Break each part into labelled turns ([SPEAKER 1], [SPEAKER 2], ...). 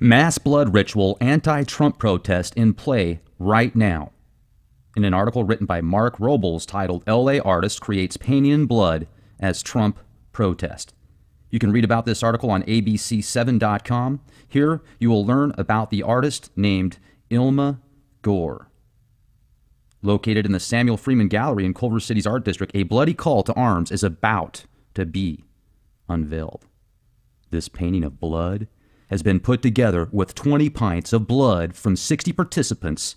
[SPEAKER 1] Mass blood ritual anti-Trump protest in play right now. In an article written by Mark Robles titled LA Artist Creates Pain in Blood as Trump Protest. You can read about this article on abc7.com. Here you will learn about the artist named Ilma Gore. Located in the Samuel Freeman Gallery in Culver City's Art District, a bloody call to arms is about to be unveiled. This painting of blood has been put together with 20 pints of blood from 60 participants,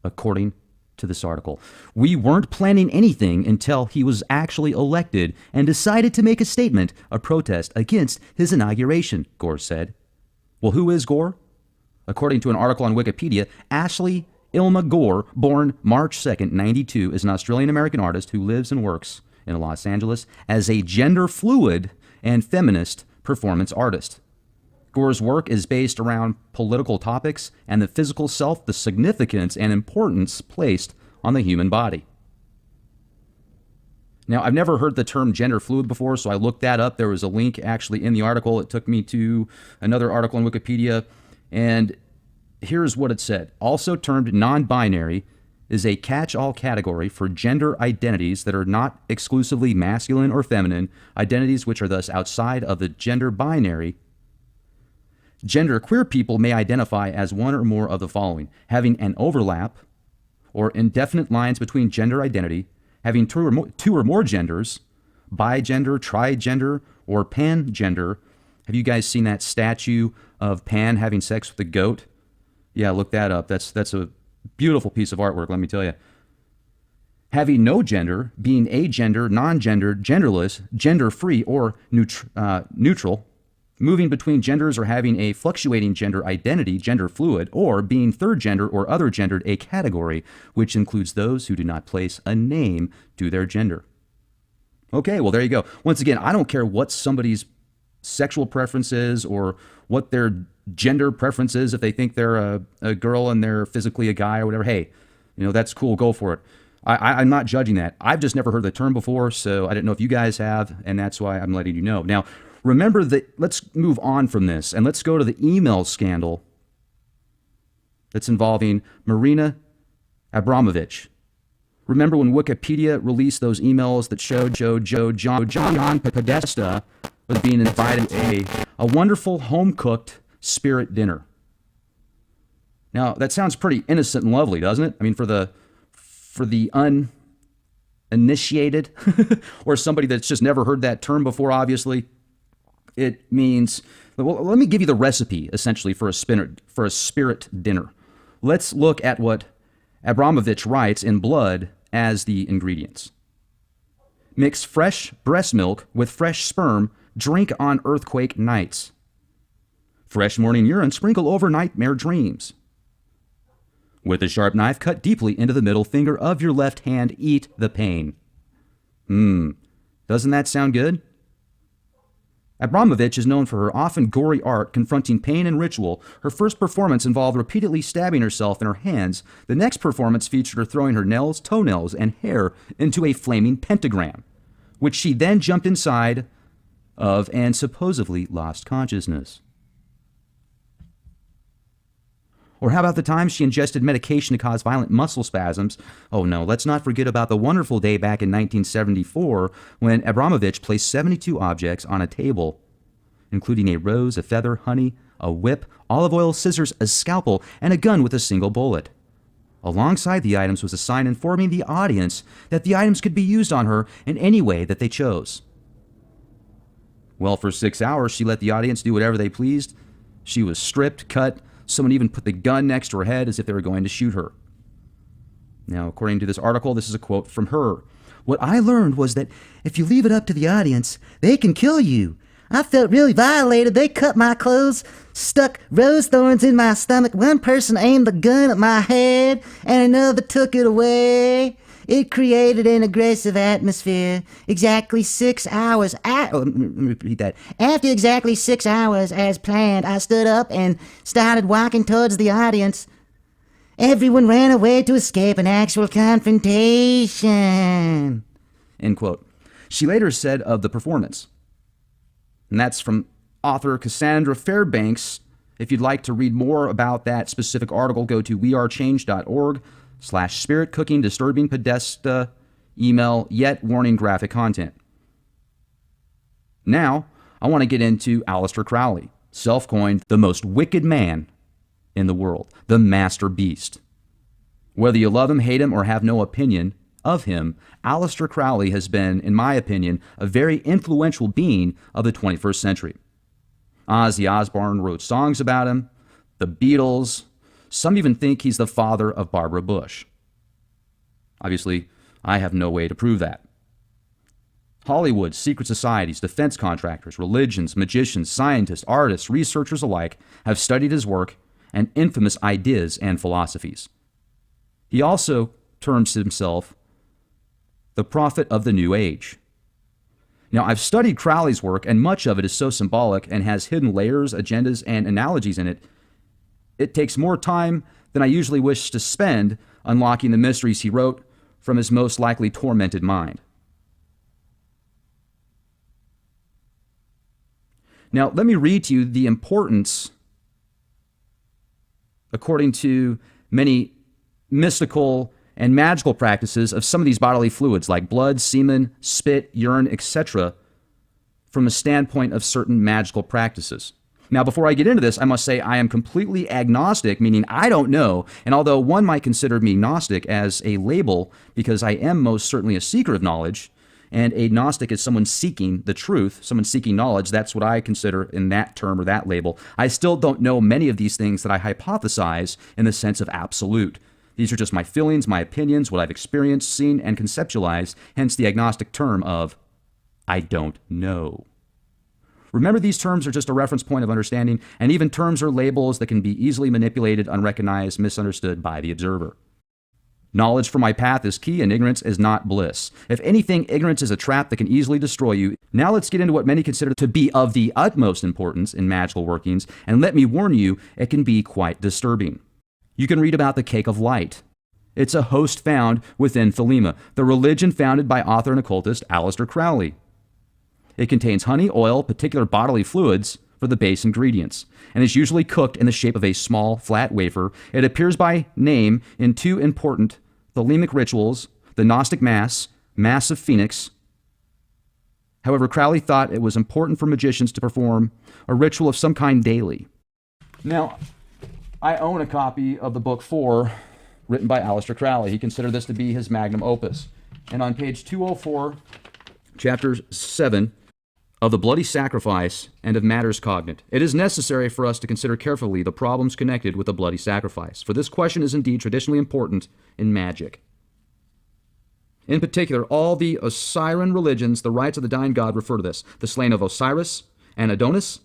[SPEAKER 1] according to this article. We weren't planning anything until he was actually elected and decided to make a statement, a protest against his inauguration, Gore said. Well, who is Gore? According to an article on Wikipedia, Ashley Ilma Gore, born March 2nd, 92, is an Australian-American artist who lives and works in Los Angeles as a gender-fluid and feminist performance artist. Gore's work is based around political topics and the physical self, the significance and importance placed on the human body. Now, I've never heard the term gender fluid before, so I looked that up. There was a link actually in the article. It took me to another article on Wikipedia, and here's what it said. Also termed non-binary is a catch-all category for gender identities that are not exclusively masculine or feminine, identities which are thus outside of the gender binary. Genderqueer people may identify as one or more of the following: having an overlap or indefinite lines between gender identity, having two or more genders, bigender, trigender, or pangender. Have you guys seen that statue of Pan having sex with a goat? Yeah, look that up. That's a beautiful piece of artwork, let me tell you. Having no gender, being agender, non-gendered, genderless, gender-free, or neutral. Moving between genders or having a fluctuating gender identity, gender fluid, or being third gender or other gendered, a category, which includes those who do not place a name to their gender. Okay, well, there you go. Once again, I don't care what somebody's sexual preference is or what their gender preference is. If they think they're a girl and they're physically a guy or whatever, hey, that's cool, go for it. I'm not judging that. I've just never heard the term before, so I didn't know if you guys have, and that's why I'm letting you know. Now, remember that, let's move on from this, and let's go to the email scandal that's involving Marina Abramovich. Remember when Wikipedia released those emails that showed John Podesta was being invited to a wonderful home-cooked spirit dinner? Now, that sounds pretty innocent and lovely, doesn't it? I mean, for the uninitiated or somebody that's just never heard that term before, obviously, it means, well, let me give you the recipe, essentially, for a spirit dinner. Let's look at what Abramovich writes in blood as the ingredients. Mix fresh breast milk with fresh sperm. Drink on earthquake nights. Fresh morning urine sprinkle over nightmare dreams. With a sharp knife, cut deeply into the middle finger of your left hand. Eat the pain. Doesn't that sound good? Abramovich is known for her often gory art confronting pain and ritual. Her first performance involved repeatedly stabbing herself in her hands. The next performance featured her throwing her nails, toenails, and hair into a flaming pentagram, which she then jumped inside of and supposedly lost consciousness. Or how about the time she ingested medication to cause violent muscle spasms? Oh no, let's not forget about the wonderful day back in 1974 when Abramovich placed 72 objects on a table, including a rose, a feather, honey, a whip, olive oil, scissors, a scalpel, and a gun with a single bullet. Alongside the items was a sign informing the audience that the items could be used on her in any way that they chose. Well, for 6 hours, she let the audience do whatever they pleased. She was stripped, cut. Someone even put the gun next to her head as if they were going to shoot her. Now, according to this article, this is a quote from her. What I learned was that if you leave it up to the audience, they can kill you. I felt really violated. They cut my clothes, stuck rose thorns in my stomach. One person aimed the gun at my head, and another took it away. It created an aggressive atmosphere. Exactly 6 hours. Let me repeat that. After exactly 6 hours, as planned, I stood up and started walking towards the audience. Everyone ran away to escape an actual confrontation. End quote. She later said of the performance, and that's from author Cassandra Fairbanks If you'd like to read more about that specific article, go to wearechange.org/spirit cooking disturbing podesta email yet warning graphic content. Now, I want to get into Aleister Crowley, self-coined the most wicked man in the world, the master beast. Whether you love him, hate him, or have no opinion of him, Aleister Crowley has been, in my opinion, a very influential being of the 21st century. Ozzy Osbourne wrote songs about him, the Beatles. Some even think he's the father of Barbara Bush. Obviously, I have no way to prove that. Hollywood, secret societies, defense contractors, religions, magicians, scientists, artists, researchers alike have studied his work and infamous ideas and philosophies. He also terms himself the prophet of the New Age. Now, I've studied Crowley's work, and much of it is so symbolic and has hidden layers, agendas, and analogies in it. It takes more time than I usually wish to spend unlocking the mysteries he wrote from his most likely tormented mind. Now, let me read to you the importance, according to many mystical and magical practices, of some of these bodily fluids like blood, semen, spit, urine, etc., from a standpoint of certain magical practices. Now, before I get into this, I must say I am completely agnostic, meaning I don't know, and although one might consider me Gnostic as a label because I am most certainly a seeker of knowledge, and a Gnostic is someone seeking the truth, someone seeking knowledge, that's what I consider in that term or that label. I still don't know many of these things that I hypothesize in the sense of absolute. These are just my feelings, my opinions, what I've experienced, seen, and conceptualized, hence the agnostic term of I don't know. Remember, these terms are just a reference point of understanding, and even terms are labels that can be easily manipulated, unrecognized, misunderstood by the observer. Knowledge for my path is key, and ignorance is not bliss. If anything, ignorance is a trap that can easily destroy you. Now let's get into what many consider to be of the utmost importance in magical workings, and let me warn you, it can be quite disturbing. You can read about the cake of light. It's a host found within Thelema, the religion founded by author and occultist Aleister Crowley. It contains honey, oil, particular bodily fluids for the base ingredients, and is usually cooked in the shape of a small, flat wafer. It appears by name in two important Thelemic rituals, the Gnostic Mass, Mass of Phoenix. However, Crowley thought it was important for magicians to perform a ritual of some kind daily. Now, I own a copy of the book 4, written by Aleister Crowley. He considered this to be his magnum opus. And on page 204, chapter 7, of the bloody sacrifice and of matters cognate, it is necessary for us to consider carefully the problems connected with the bloody sacrifice, for this question is indeed traditionally important in magic. In particular, all the Osirian religions, the rites of the dying god, refer to this: the slaying of Osiris and Adonis,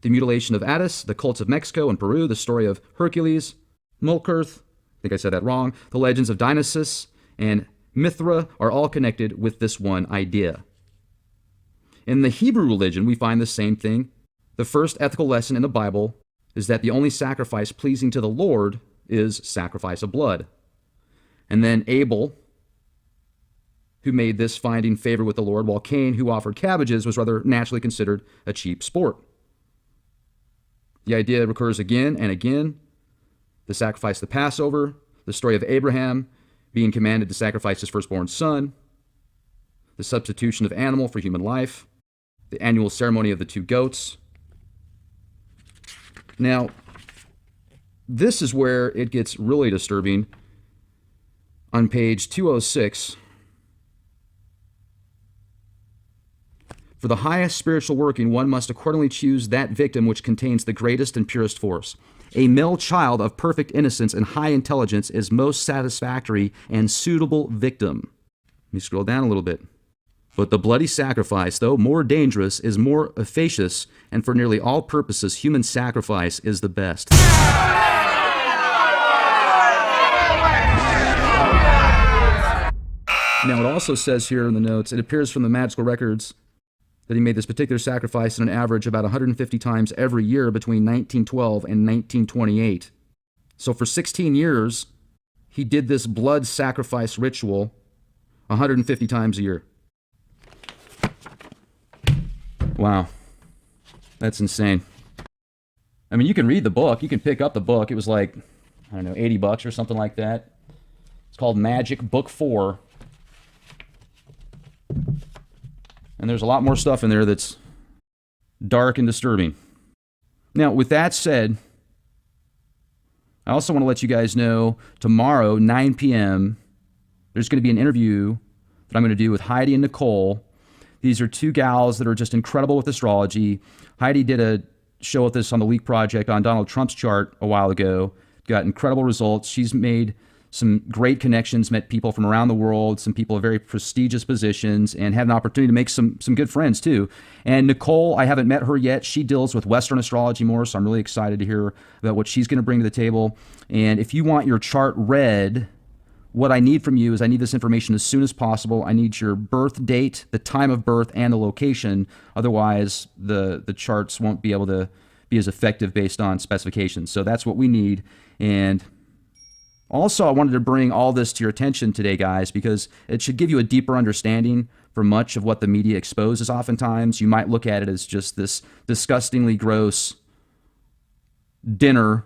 [SPEAKER 1] the mutilation of Attis, the cults of Mexico and Peru, the story of Hercules, Mulkurth, I think I said that wrong, the legends of Dionysus and Mithra are all connected with this one idea. In the Hebrew religion, we find the same thing. The first ethical lesson in the Bible is that the only sacrifice pleasing to the Lord is sacrifice of blood. And then Abel, who made this finding favor with the Lord, while Cain, who offered cabbages, was rather naturally considered a cheap sport. The idea recurs again and again. The sacrifice of the Passover, the story of Abraham being commanded to sacrifice his firstborn son, the substitution of animal for human life, the annual ceremony of the 2 goats. Now, this is where it gets really disturbing. On page 206, for the highest spiritual working, one must accordingly choose that victim which contains the greatest and purest force. A male child of perfect innocence and high intelligence is most satisfactory and suitable victim. Let me scroll down a little bit. But the bloody sacrifice, though more dangerous, is more efficacious, and for nearly all purposes, human sacrifice is the best. Now, it also says here in the notes, it appears from the magical records that he made this particular sacrifice on an average about 150 times every year between 1912 and 1928. So for 16 years, he did this blood sacrifice ritual 150 times a year. Wow, that's insane. I mean, you can read the book. You can pick up the book. It was like, I don't know, $80 or something like that. It's called Magic Book 4. And there's a lot more stuff in there that's dark and disturbing. Now, with that said, I also want to let you guys know tomorrow, 9 p.m., there's going to be an interview that I'm going to do with Heidi and Nicole. These are two gals that are just incredible with astrology. Heidi did a show with us on the Leak Project on Donald Trump's chart a while ago. Got incredible results. She's made some great connections, met people from around the world, some people in very prestigious positions, and had an opportunity to make some good friends too. And Nicole, I haven't met her yet. She deals with Western astrology more, so I'm really excited to hear about what she's going to bring to the table. And if you want your chart read, what I need from you is I need this information as soon as possible. I need your birth date, the time of birth, and the location. Otherwise, the charts won't be able to be as effective based on specifications. So that's what we need. And also, I wanted to bring all this to your attention today, guys, because it should give you a deeper understanding for much of what the media exposes oftentimes. You might look at it as just this disgustingly gross dinner,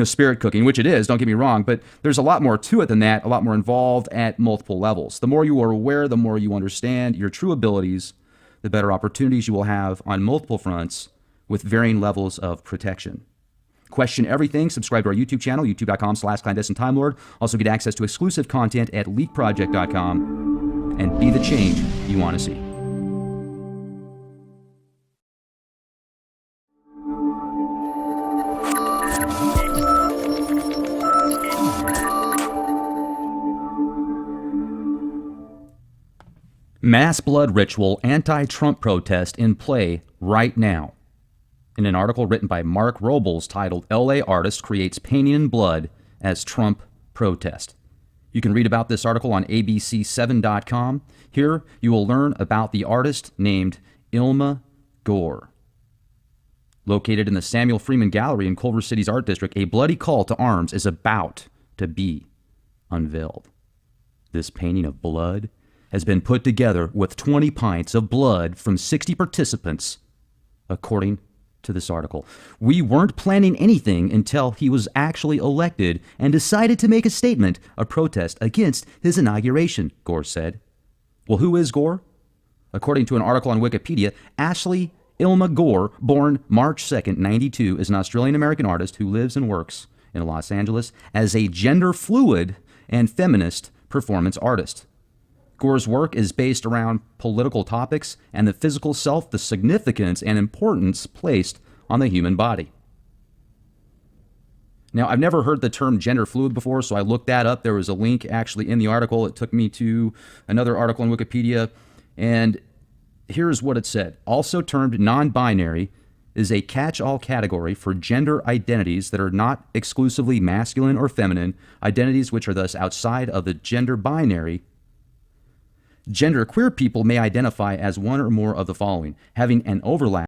[SPEAKER 1] spirit cooking, which it is, don't get me wrong, but there's a lot more to it than that, a lot more involved at multiple levels. The more you are aware, the more you understand your true abilities, the better opportunities you will have on multiple fronts with varying levels of protection. Question everything. Subscribe to our YouTube channel, youtube.com/clandestine Time Lord. Also get access to exclusive content at leakproject.com and be the change you want to see. Mass blood ritual anti-Trump protest in play right now. In an article written by Mark Robles titled LA Artist Creates Painting in Blood as Trump Protest. You can read about this article on abc7.com. Here you will learn about the artist named Ilma Gore. Located in the Samuel Freeman Gallery in Culver City's Art District, a bloody call to arms is about to be unveiled. This painting of blood has been put together with 20 pints of blood from 60 participants, according to this article. We weren't planning anything until he was actually elected and decided to make a statement, a protest against his inauguration, Gore said. Well, who is Gore? According to an article on Wikipedia, Ashley Ilma Gore, born March 2nd, 92, is an Australian-American artist who lives and works in Los Angeles as a gender-fluid and feminist performance artist. Gore's work is based around political topics and the physical self, the significance and importance placed on the human body. Now, I've never heard the term gender fluid before, so I looked that up. There was a link actually in the article. It took me to another article on Wikipedia, and here's what it said. Also termed non-binary is a catch-all category for gender identities that are not exclusively masculine or feminine, identities which are thus outside of the gender binary. Genderqueer people may identify as one or more of the following: having an overlap